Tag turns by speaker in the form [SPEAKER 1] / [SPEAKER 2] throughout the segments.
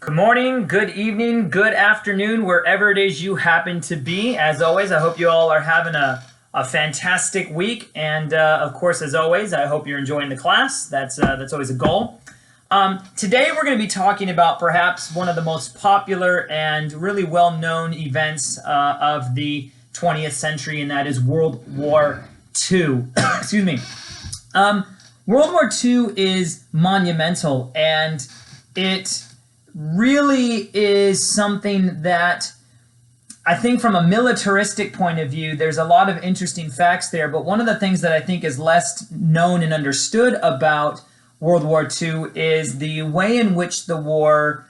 [SPEAKER 1] Good morning, good evening, good afternoon, wherever it is you happen to be. As always, I hope you all are having a fantastic week. And of course, as always, I hope you're enjoying the class. That's always a goal. Today, we're going to be talking about perhaps one of the most popular and really well-known events of the 20th century, and that is World War II. Excuse me. World War II is monumental, and it really is something that I think from a militaristic point of view, there's a lot of interesting facts there. But one of the things that I think is less known and understood about World War II is the way in which the war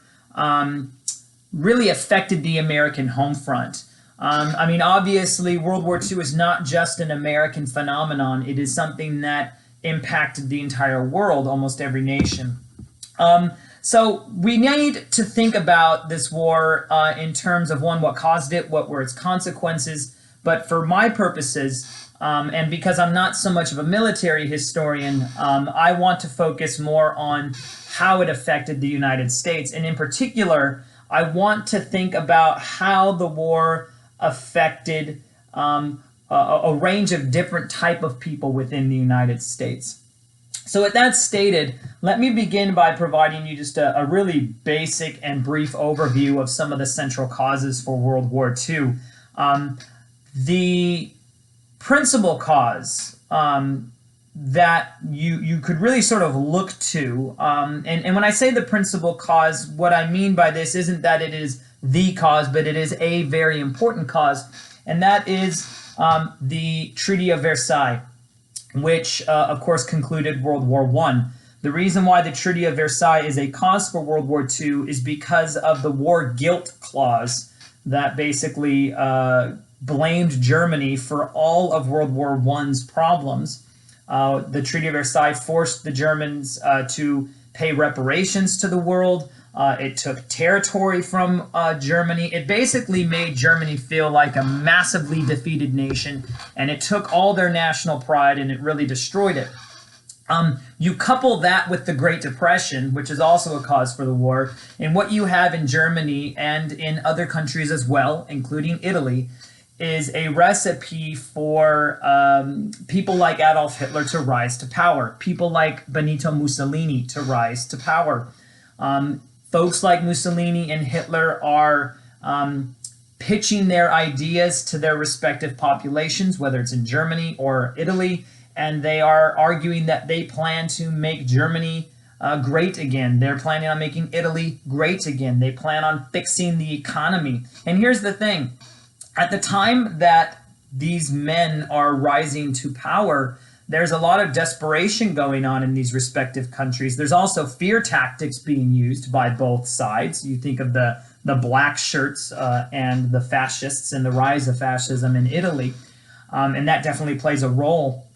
[SPEAKER 1] really affected the American home front. Obviously, World War II is not just an American phenomenon. It is something that impacted the entire world, almost every nation. So we need to think about this war in terms of, one, what caused it, what were its consequences. But for my purposes, and because I'm not so much of a military historian, I want to focus more on how it affected the United States. And in particular, I want to think about how the war affected a range of different type of people within the United States. So with that stated, let me begin by providing you just a really basic and brief overview of some of the central causes for World War II. The principal cause that you could really sort of look to, and when I say the principal cause, what I mean by this isn't that it is the cause, but it is a very important cause, and that is the Treaty of Versailles, which, of course, concluded World War I. The reason why the Treaty of Versailles is a cause for World War II is because of the war guilt clause that basically blamed Germany for all of World War I's problems. The Treaty of Versailles forced the Germans to pay reparations to the world. It took territory from Germany. It basically made Germany feel like a massively defeated nation, and it took all their national pride and it really destroyed it. You couple that with the Great Depression, which is also a cause for the war, and what you have in Germany and in other countries as well, including Italy, is a recipe for people like Adolf Hitler to rise to power, people like Benito Mussolini to rise to power. Folks like Mussolini and Hitler are pitching their ideas to their respective populations, whether it's in Germany or Italy, and they are arguing that they plan to make Germany great again. They're planning on making Italy great again. They plan on fixing the economy. And here's the thing. At the time that these men are rising to power, there's a lot of desperation going on in these respective countries. There's also fear tactics being used by both sides. You think of the black shirts and the fascists and the rise of fascism in Italy. And that definitely plays a role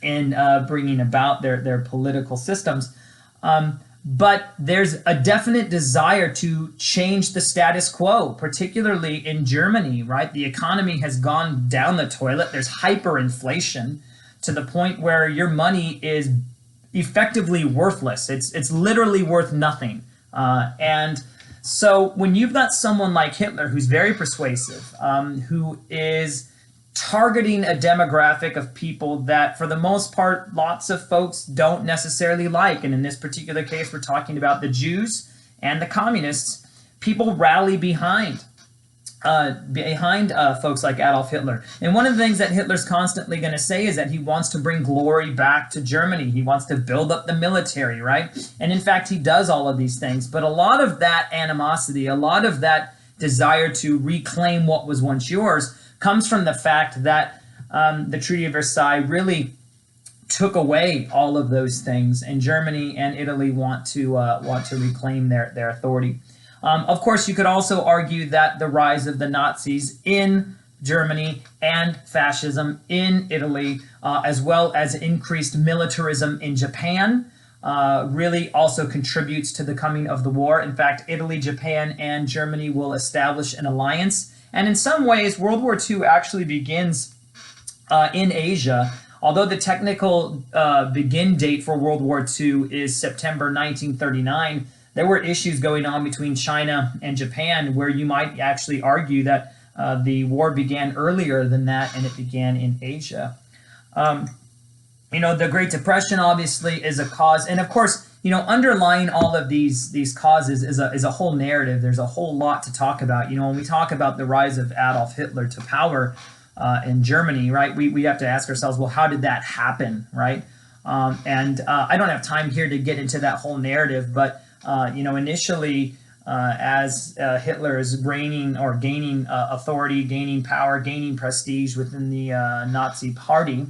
[SPEAKER 1] in bringing about their political systems. But there's a definite desire to change the status quo, particularly in Germany, right? The economy has gone down the toilet. There's hyperinflation to the point where your money is effectively worthless. It's literally worth nothing. And so when you've got someone like Hitler, who's very persuasive, who is targeting a demographic of people that, for the most part, lots of folks don't necessarily like, and in this particular case, we're talking about the Jews and the communists, people rally behind folks like Adolf Hitler. And one of the things that Hitler's constantly going to say is that he wants to bring glory back to Germany. He wants to build up the military, right? And in fact, he does all of these things. But a lot of that animosity, a lot of that desire to reclaim what was once yours comes from the fact that the Treaty of Versailles really took away all of those things, and Germany and Italy want to reclaim their authority. Of course, you could also argue that the rise of the Nazis in Germany and fascism in Italy, as well as increased militarism in Japan, really also contributes to the coming of the war. In fact, Italy, Japan, and Germany will establish an alliance. And in some ways, World War II actually begins in Asia. Although the technical begin date for World War II is September 1939, there were issues going on between China and Japan where you might actually argue that the war began earlier than that, and it began in Asia. The Great Depression obviously is a cause, and of course, underlying all of these causes is a whole narrative. There's a whole lot to talk about. When we talk about the rise of Adolf Hitler to power in Germany, right? We have to ask ourselves, well, how did that happen, right? I don't have time here to get into that whole narrative, but initially, as Hitler is gaining authority, gaining power, gaining prestige within the Nazi Party.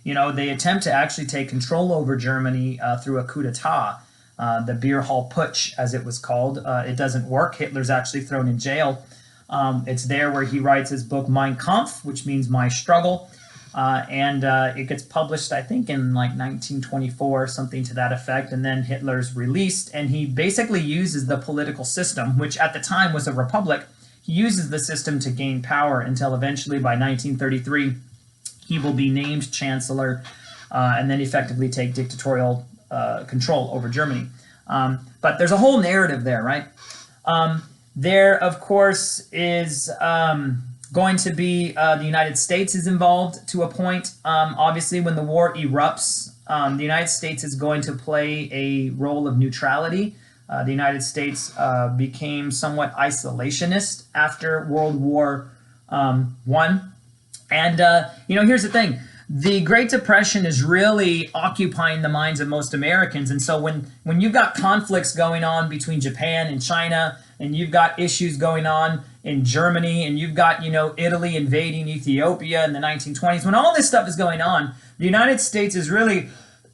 [SPEAKER 1] They attempt to actually take control over Germany through a coup d'etat, the Beer Hall Putsch, as it was called. It doesn't work. Hitler's actually thrown in jail. It's there where he writes his book Mein Kampf, which means My Struggle, and it gets published, I think, in like 1924, something to that effect, and then Hitler's released, and he basically uses the political system, which at the time was a republic. He uses the system to gain power until eventually by 1933, he will be named chancellor and then effectively take dictatorial control over Germany. But there's a whole narrative there, right? There, of course, is going to be the United States is involved to a point. Obviously, when the war erupts, the United States is going to play a role of neutrality. The United States became somewhat isolationist after World War I. And, here's the thing. The Great Depression is really occupying the minds of most Americans. And so when you've got conflicts going on between Japan and China, and you've got issues going on in Germany, and you've got, Italy invading Ethiopia in the 1920s, when all this stuff is going on, the United States is really,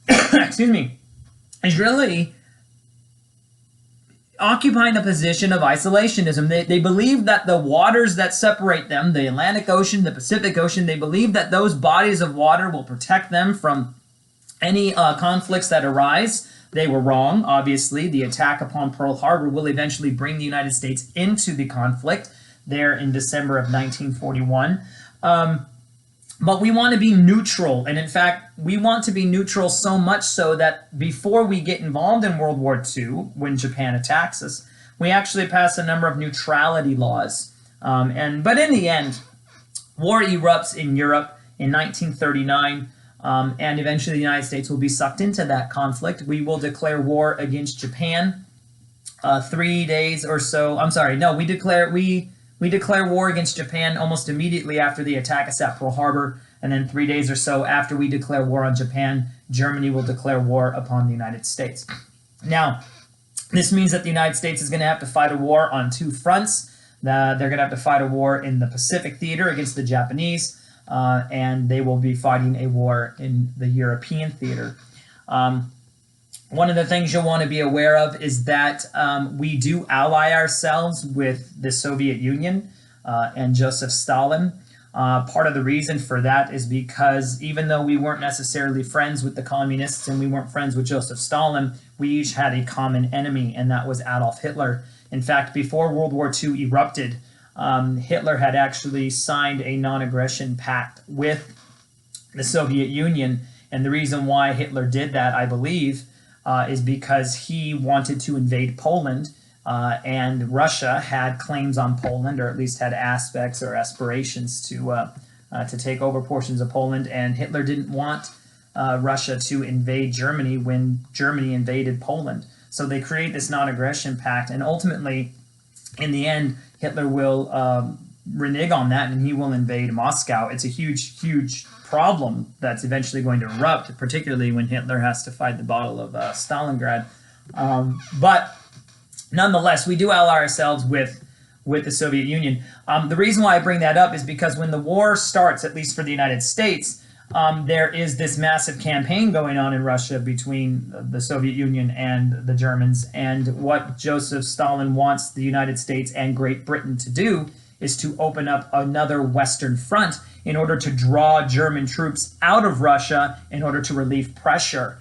[SPEAKER 1] is really occupying a position of isolationism. They believe that the waters that separate them, the Atlantic Ocean, the Pacific Ocean, they believe that those bodies of water will protect them from any conflicts that arise. They were wrong, obviously. The attack upon Pearl Harbor will eventually bring the United States into the conflict there in December of 1941. But we want to be neutral. And in fact, we want to be neutral so much so that before we get involved in World War II, when Japan attacks us, we actually pass a number of neutrality laws. But in the end, war erupts in Europe in 1939, and eventually the United States will be sucked into that conflict. We will declare war against Japan 3 days or so. I'm sorry, no, we declare war against Japan almost immediately after the attack at Pearl Harbor, and then 3 days or so after we declare war on Japan, Germany will declare war upon the United States. Now, this means that the United States is going to have to fight a war on two fronts. They're going to have to fight a war in the Pacific theater against the Japanese, and they will be fighting a war in the European theater. One of the things you'll want to be aware of is that we do ally ourselves with the Soviet Union and Joseph Stalin. Part of the reason for that is because even though we weren't necessarily friends with the communists and we weren't friends with Joseph Stalin, we each had a common enemy, and that was Adolf Hitler. In fact, before World War II erupted, Hitler had actually signed a non-aggression pact with the Soviet Union. And the reason why Hitler did that, I believe, is because he wanted to invade Poland, and Russia had claims on Poland, or at least had aspects or aspirations to take over portions of Poland. And Hitler didn't want Russia to invade Germany when Germany invaded Poland. So they create this non-aggression pact, and ultimately, in the end, Hitler will renege on that, and he will invade Moscow. It's a huge, huge problem that's eventually going to erupt, particularly when Hitler has to fight the Battle of Stalingrad. But nonetheless, we do ally ourselves with the Soviet Union. The reason why I bring that up is because when the war starts, at least for the United States, there is this massive campaign going on in Russia between the Soviet Union and the Germans. And what Joseph Stalin wants the United States and Great Britain to do is to open up another Western front in order to draw German troops out of Russia in order to relieve pressure.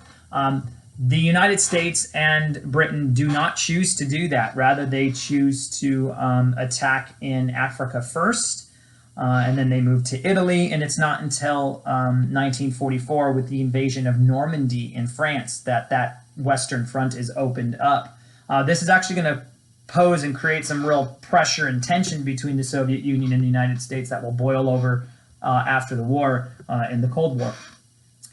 [SPEAKER 1] The United States and Britain do not choose to do that. Rather, they choose to attack in Africa first, and then they move to Italy. And it's not until 1944, with the invasion of Normandy in France, that Western Front is opened up. This is actually going to pose and create some real pressure and tension between the Soviet Union and the United States that will boil over after the war in the Cold War.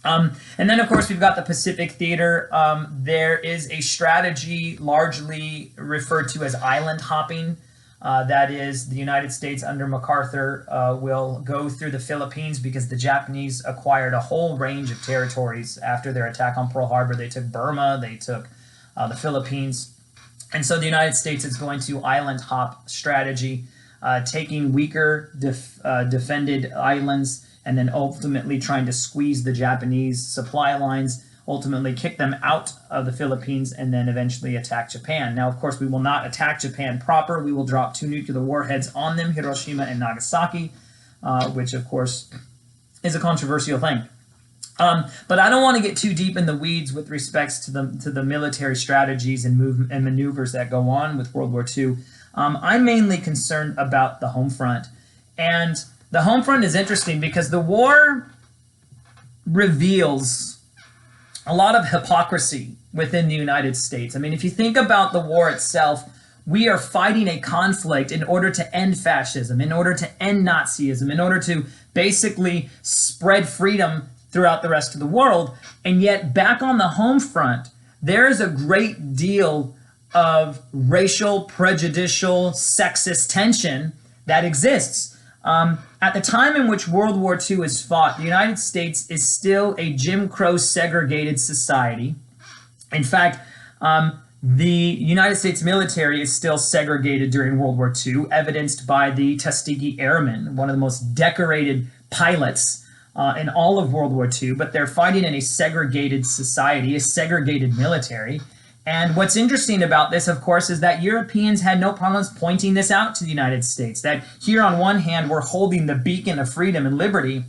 [SPEAKER 1] And then, of course, we've got the Pacific Theater. There is a strategy largely referred to as island hopping. That is, the United States under MacArthur will go through the Philippines because the Japanese acquired a whole range of territories after their attack on Pearl Harbor. They took Burma, they took the Philippines. And so the United States is going to island hop strategy, taking weaker defended islands and then ultimately trying to squeeze the Japanese supply lines, ultimately kick them out of the Philippines, and then eventually attack Japan. Now, of course, we will not attack Japan proper. We will drop 2 nuclear warheads on them, Hiroshima and Nagasaki, which, of course, is a controversial thing. But I don't want to get too deep in the weeds with respects to the military strategies and maneuvers that go on with World War II. I'm mainly concerned about the home front. And the home front is interesting because the war reveals a lot of hypocrisy within the United States. I mean, if you think about the war itself, we are fighting a conflict in order to end fascism, in order to end Nazism, in order to basically spread freedom throughout the rest of the world. And yet, back on the home front, there is a great deal of racial, prejudicial, sexist tension that exists. At the time in which World War II is fought, the United States is still a Jim Crow segregated society. In fact, the United States military is still segregated during World War II, evidenced by the Tuskegee Airmen, one of the most decorated pilots in all of World War II, but they're fighting in a segregated society, a segregated military. And what's interesting about this, of course, is that Europeans had no problems pointing this out to the United States, that here on one hand, we're holding the beacon of freedom and liberty,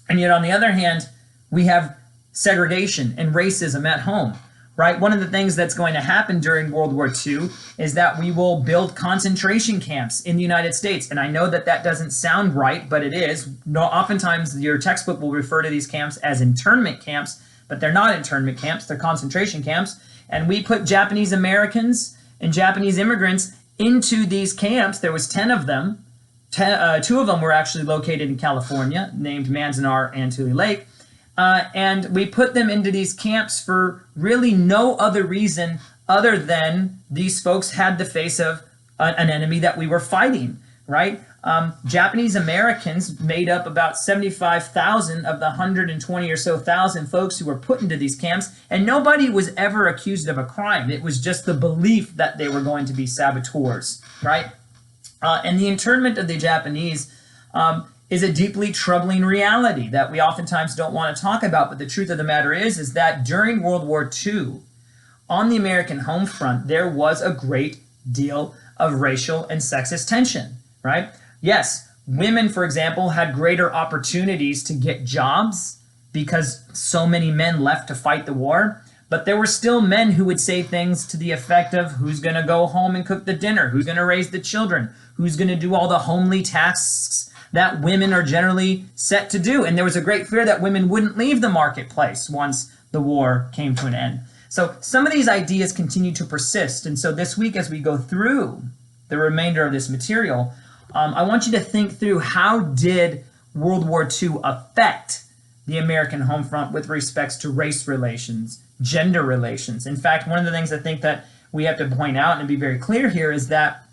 [SPEAKER 1] and yet on the other hand, we have segregation and racism at home, right? One of the things that's going to happen during World War II is that we will build concentration camps in the United States. And I know that that doesn't sound right, but it is. Oftentimes, your textbook will refer to these camps as internment camps, but they're not internment camps, they're concentration camps. And we put Japanese Americans and Japanese immigrants into these camps. There was 10 of them. 2 of them were actually located in California, named Manzanar and Tule Lake. And we put them into these camps for really no other reason other than these folks had the face of an enemy that we were fighting, right? Japanese Americans made up about 75,000 of the 120 or so thousand folks who were put into these camps, and nobody was ever accused of a crime. It was just the belief that they were going to be saboteurs, right? And the internment of the Japanese is a deeply troubling reality that we oftentimes don't want to talk about, but the truth of the matter is that during World War II, on the American home front, there was a great deal of racial and sexist tension, right? Yes, women, for example, had greater opportunities to get jobs because so many men left to fight the war, but there were still men who would say things to the effect of who's going to go home and cook the dinner, who's going to raise the children, who's going to do all the homely tasks that women are generally set to do. And there was a great fear that women wouldn't leave the marketplace once the war came to an end. So some of these ideas continue to persist. And so this week, as we go through the remainder of this material, I want you to think through how did World War II affect the American home front with respects to race relations, gender relations. In fact, one of the things I think that we have to point out and be very clear here is that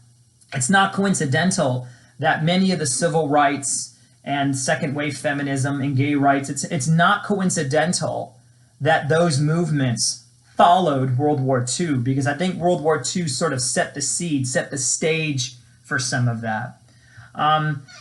[SPEAKER 1] it's not coincidental that many of the civil rights and second wave feminism and gay rights, it's not coincidental that those movements followed World War II, because I think World War II sort of set the seed, set the stage for some of that.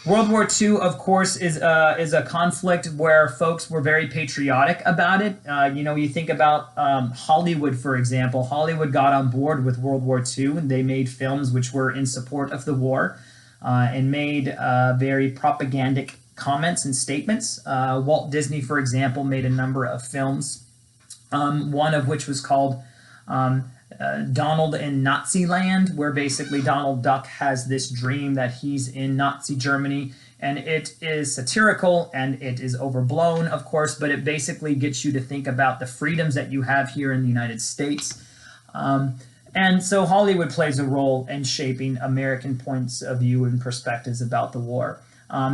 [SPEAKER 1] World War II, of course, is a conflict where folks were very patriotic about it. You think about Hollywood, for example. Hollywood got on board with World War II, and they made films which were in support of the war and made very propagandic comments and statements. Walt Disney, for example, made a number of films, one of which was called Donald in Nazi Land, where basically Donald Duck has this dream that he's in Nazi Germany And it is satirical and it is overblown, of course, but it basically gets you to think about the freedoms that you have here in the United States. And so Hollywood plays a role in shaping American points of view and perspectives about the war.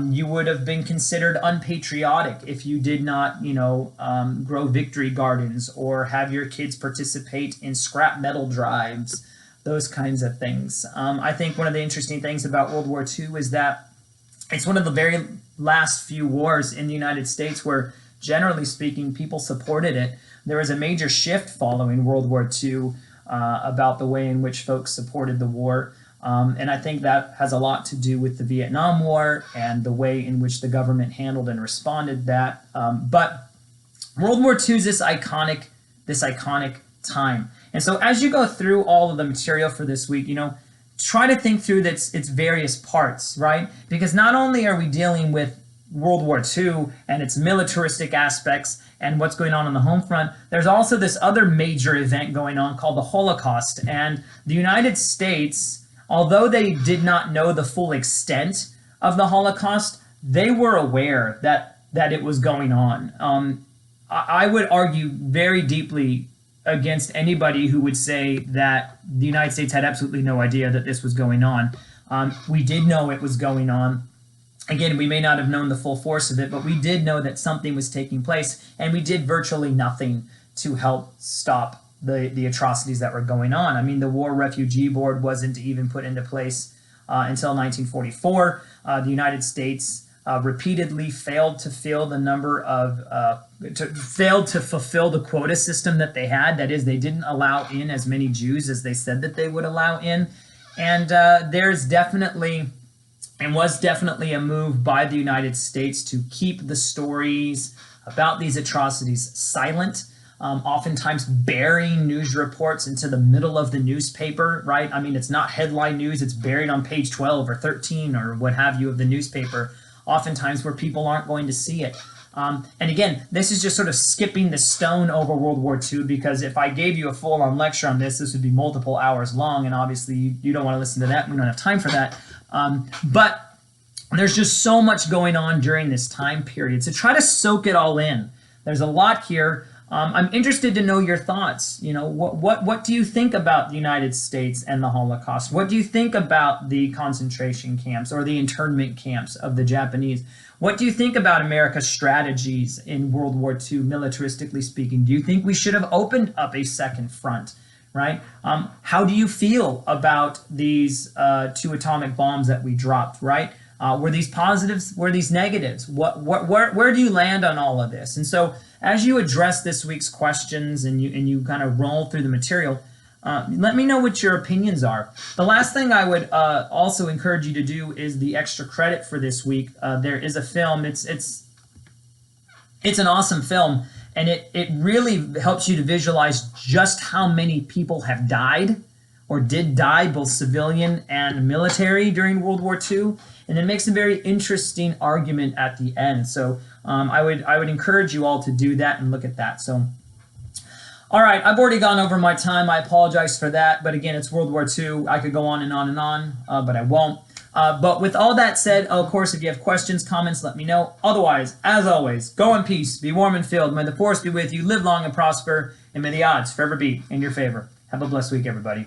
[SPEAKER 1] You would have been considered unpatriotic if you did not, grow victory gardens or have your kids participate in scrap metal drives, those kinds of things. I think one of the interesting things about World War II is that it's one of the very last few wars in the United States where, generally speaking, people supported it. There was a major shift following World War II about the way in which folks supported the war. And I think that has a lot to do with the Vietnam War and the way in which the government handled and responded that. But World War II is this iconic time. And so as you go through all of the material for this week, try to think through its various parts, right? Because not only are we dealing with World War II and its militaristic aspects and what's going on the home front, there's also this other major event going on called the Holocaust. And the United States, although they did not know the full extent of the Holocaust, they were aware that it was going on. I would argue very deeply against anybody who would say that the United States had absolutely no idea that this was going on. We did know it was going on. Again, we may not have known the full force of it, but we did know that something was taking place, and we did virtually nothing to help stop the atrocities that were going on. I mean, the War Refugee Board wasn't even put into place until 1944. The United States repeatedly failed to fill the number of failed to fulfill the quota system that they had. That is, they didn't allow in as many Jews as they said that they would allow in. And there's definitely and was definitely a move by the United States to keep the stories about these atrocities silent. Oftentimes burying news reports into the middle of the newspaper, right? I mean, it's not headline news, it's buried on page 12 or 13 or what have you of the newspaper, oftentimes where people aren't going to see it. And again, this is just sort of skipping the stone over World War II, because if I gave you a full-on lecture on this would be multiple hours long, and obviously you don't want to listen to that. We don't have time for that. But there's just so much going on during this time period. So try to soak it all in. There's a lot here. I'm interested to know your thoughts. What do you think about the United States and the Holocaust? What do you think about the concentration camps or the internment camps of the Japanese? What do you think about America's strategies in World War II, militaristically speaking? Do you think we should have opened up a second front, right? How do you feel about these 2 atomic bombs that we dropped, right? Were these positives? Were these negatives? Where do you land on all of this? And so as you address this week's questions and you kind of roll through the material, let me know what your opinions are. The last thing I would also encourage you to do is the extra credit for this week. There is a film. It's an awesome film, and it really helps you to visualize just how many people have died or did die, both civilian and military, during World War II. And it makes a very interesting argument at the end. So I would encourage you all to do that and look at that. So, all right, I've already gone over my time. I apologize for that. But again, it's World War II. I could go on and on and on, but I won't. But with all that said, of course, if you have questions, comments, let me know. Otherwise, as always, go in peace, be warm and filled. May the force be with you, live long and prosper, and may the odds forever be in your favor. Have a blessed week, everybody.